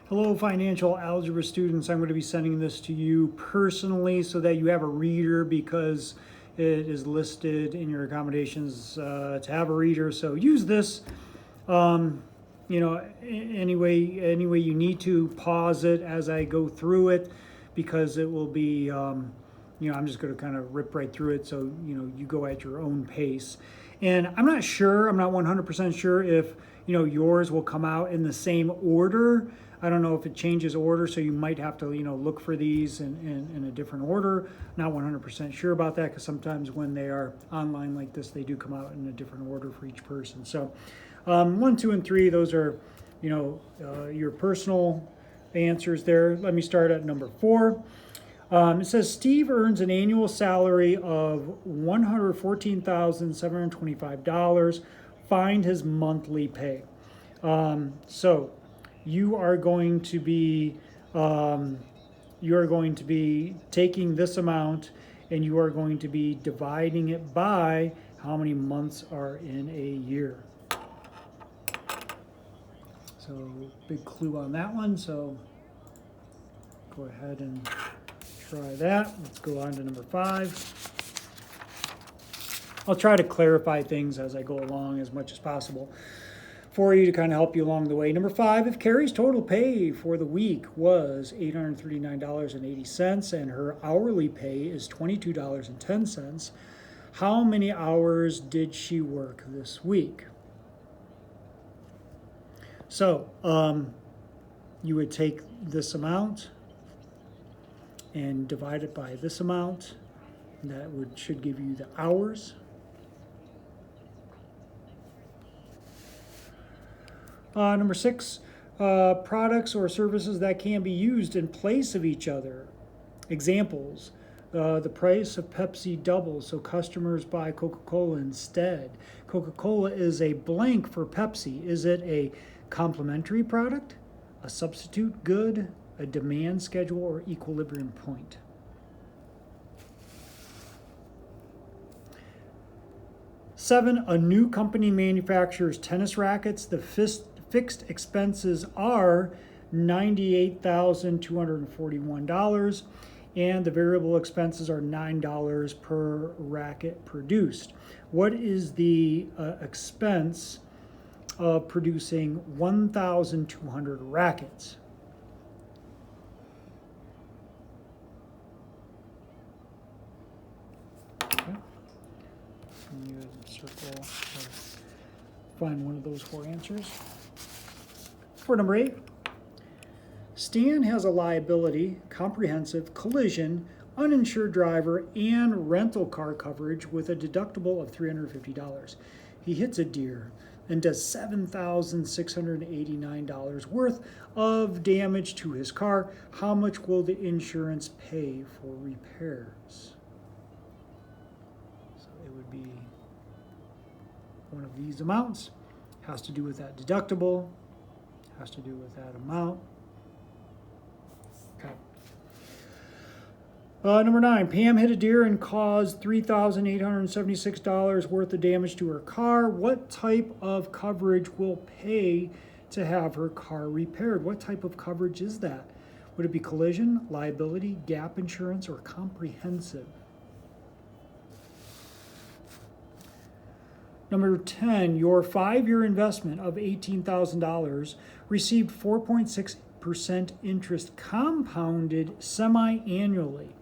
Hello, financial algebra students. I'm going to be sending this to you personally so that you have a reader because it is listed in your accommodations to have a reader. So use this, any way you need to. Pause it as I go through it because it will be, I'm just going to kind of rip right through it so, you go at your own pace. And I'm not 100% sure if, yours will come out in the same order. I don't know if it changes order, so you might have to, look for these in a different order. Not 100% sure about that because sometimes when they are online like this, they do come out in a different order for each person. So 1, 2, and 3, those are, your personal answers there. Let me start at number 4. It says Steve earns an annual salary of $114,725. Find his monthly pay. So you are going to be taking this amount and you are going to be dividing it by how many months are in a year. So big clue on that one. So go ahead and try that. Let's go on to number 5. I'll try to clarify things as I go along as much as possible for you to kind of help you along the way. Number 5, if Carrie's total pay for the week was $839.80 and her hourly pay is $22.10, how many hours did she work this week? So you would take this amount and divide it by this amount. That should give you the hours. Number 6, products or services that can be used in place of each other. Examples, the price of Pepsi doubles, so customers buy Coca-Cola instead. Coca-Cola is a blank for Pepsi. Is it a complementary product, a substitute good, a demand schedule, or equilibrium point? Seven, a new company manufactures tennis rackets. The fixed expenses are $98,241, and the variable expenses are $9 per racket produced. What is the expense of producing 1,200 rackets? Okay. You circle, find one of those 4 answers. For number 8, Stan has a liability, comprehensive, collision, uninsured driver, and rental car coverage with a deductible of $350. He hits a deer and does $7,689 worth of damage to his car. How much will the insurance pay for repairs? So it would be one of these amounts. Has to do with that deductible. Has to do with that amount. Okay. Number 9, Pam hit a deer and caused $3,876 worth of damage to her car. What type of coverage will pay to have her car repaired? What type of coverage is that? Would it be collision, liability, gap insurance, or comprehensive? Number 10, your 5-year investment of $18,000 received 4.6% interest compounded semi-annually.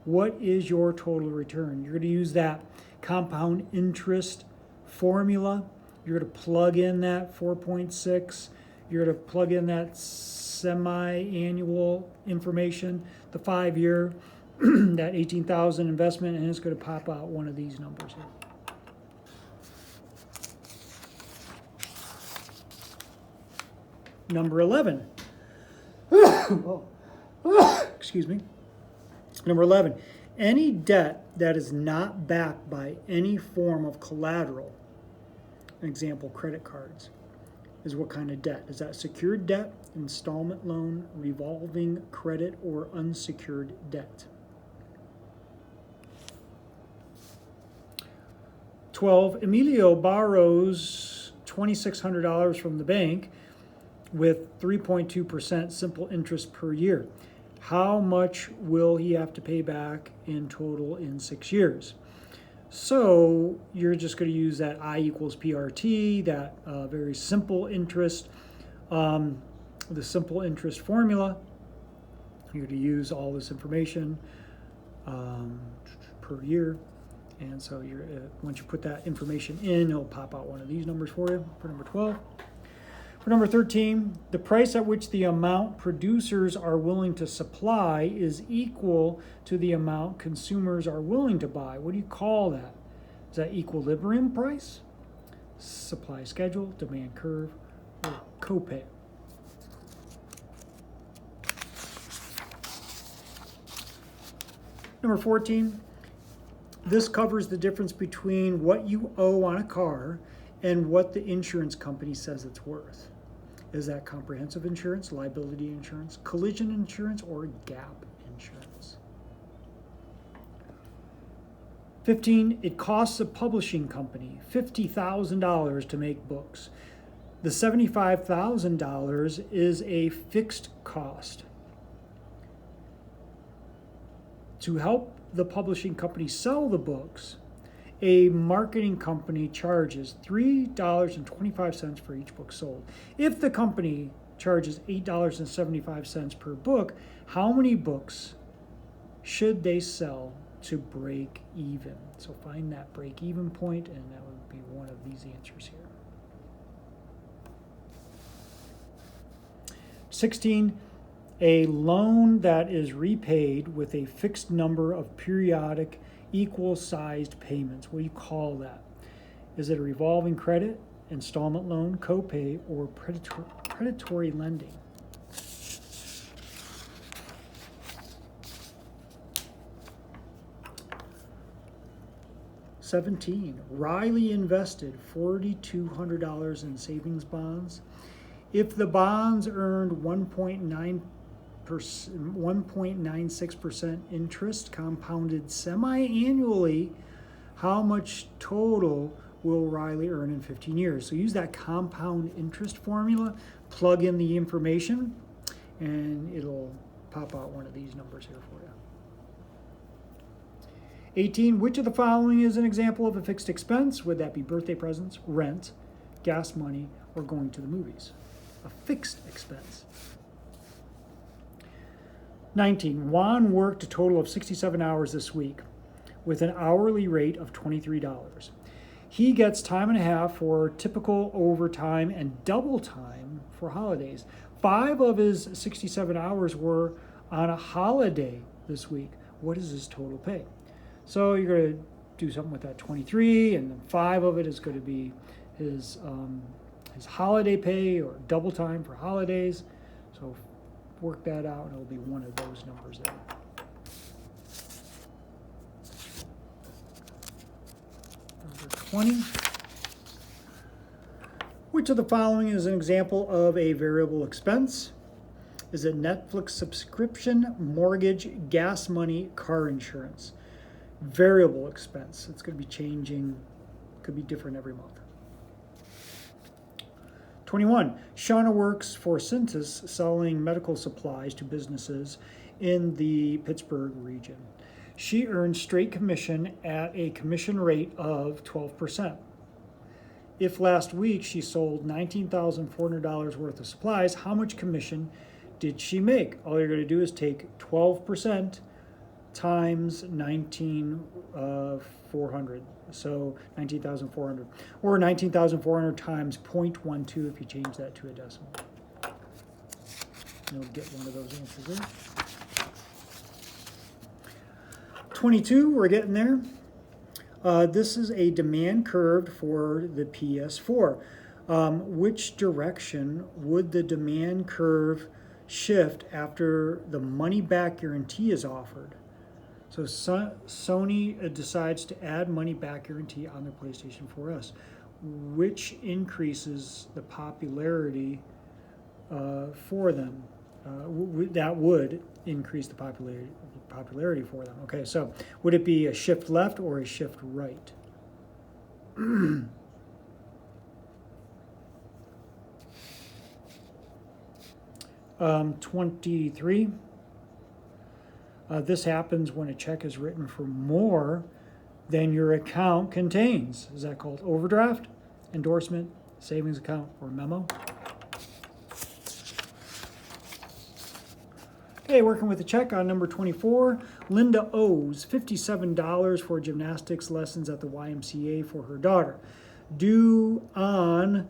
What is your total return? You're going to use that compound interest formula. You're going to plug in that 4.6. You're going to plug in that semi-annual information, the 5-year, that $18,000 investment, and it's going to pop out one of these numbers here. Number 11. Excuse me. Number 11. Any debt that is not backed by any form of collateral, an example, credit cards, is what kind of debt? Is that secured debt, installment loan, revolving credit, or unsecured debt? 12. Emilio borrows $2,600 from the bank with 3.2% simple interest per year. How much will he have to pay back in total in 6 years? So you're just going to use that I equals PRT, that very simple interest, the simple interest formula. You're going to use all this information per year. And so once you put that information in, it'll pop out one of these numbers for you for number 12. For number 13, the price at which the amount producers are willing to supply is equal to the amount consumers are willing to buy. What do you call that? Is that equilibrium price, supply schedule, demand curve, or copay? Number 14, this covers the difference between what you owe on a car and what the insurance company says it's worth. Is that comprehensive insurance, liability insurance, collision insurance, or gap insurance? 15, it costs a publishing company $50,000 to make books. The $75,000 is a fixed cost. To help the publishing company sell the books, a marketing company charges $3.25 for each book sold. If the company charges $8.75 per book, how many books should they sell to break even? So find that break even point, and that would be one of these answers here. 16, a loan that is repaid with a fixed number of periodic equal-sized payments. What do you call that? Is it a revolving credit, installment loan, copay, or predatory lending? $17, Riley invested $4,200 in savings bonds. If the bonds earned 1.96% interest compounded semi-annually, how much total will Riley earn in 15 years? So use that compound interest formula, plug in the information, and it'll pop out one of these numbers here for you. 18, which of the following is an example of a fixed expense? Would that be birthday presents, rent, gas money, or going to the movies? A fixed expense. 19, Juan worked a total of 67 hours this week with an hourly rate of $23. He gets time and a half for typical overtime and double time for holidays. 5 of his 67 hours were on a holiday this week. What is his total pay? So you're going to do something with that 23, and then 5 of it is going to be his holiday pay or double time for holidays. So work that out, and it'll be one of those numbers there. Number 20. Which of the following is an example of a variable expense? Is it Netflix subscription, mortgage, gas money, car insurance? Variable expense. It's going to be changing, could be different every month. 21, Shauna works for Cintas selling medical supplies to businesses in the Pittsburgh region. She earns straight commission at a commission rate of 12%. If last week she sold $19,400 worth of supplies, how much commission did she make? All you're going to do is take 12% times 19,400. So 19,400, or 19,400 times 0.12 if you change that to a decimal. You'll get one of those answers there. 22, we're getting there. This is a demand curve for the PS4. Which direction would the demand curve shift after the money-back guarantee is offered? So Sony decides to add money-back guarantee on their PlayStation 4S, which increases the popularity for them. That would increase the popularity for them. Okay, so would it be a shift left or a shift right? 23. This happens when a check is written for more than your account contains. Is that called overdraft, endorsement, savings account, or memo? Okay, working with the check on number 24. Linda owes $57 for gymnastics lessons at the YMCA for her daughter. Due on,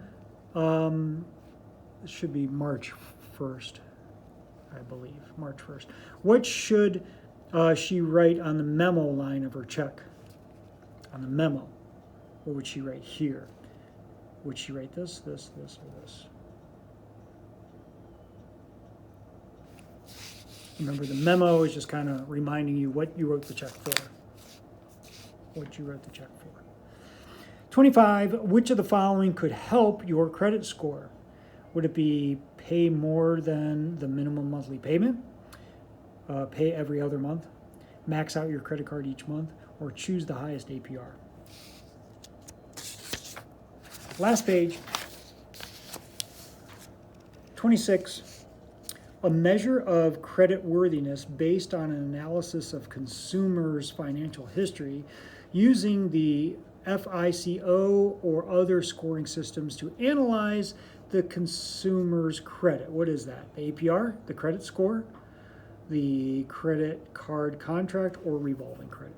it should be March 1st, I believe, March 1st. What should she write on the memo line of her check? On the memo, what would she write here? Would she write this, or this? Remember, the memo is just kind of reminding you what you wrote the check for. What you wrote the check for. 25, which of the following could help your credit score? Would it be pay more than the minimum monthly payment, pay every other month, max out your credit card each month, or choose the highest APR? Last page, 26. A measure of credit worthiness based on an analysis of consumers' financial history using the FICO or other scoring systems to analyze the consumer's credit. What is that? The APR, the credit score, the credit card contract, or revolving credit?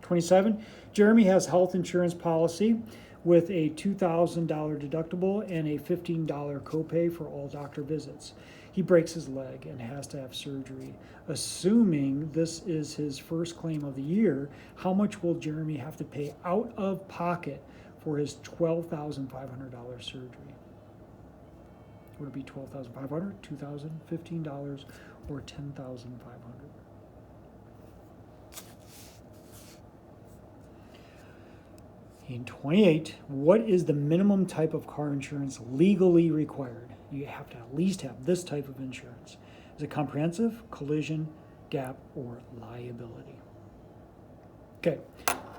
27. Jeremy has health insurance policy with a $2,000 deductible and a $15 copay for all doctor visits. He breaks his leg and has to have surgery. Assuming this is his first claim of the year, how much will Jeremy have to pay out of pocket for his $12,500 surgery? Would it be $12,500, $2,000, $15, or $10,500? In 28, what is the minimum type of car insurance legally required? You have to at least have this type of insurance. Is it comprehensive, collision, gap, or liability? Okay,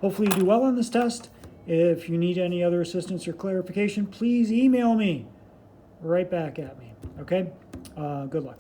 hopefully you do well on this test. If you need any other assistance or clarification, please email me right back at me, okay? Good luck.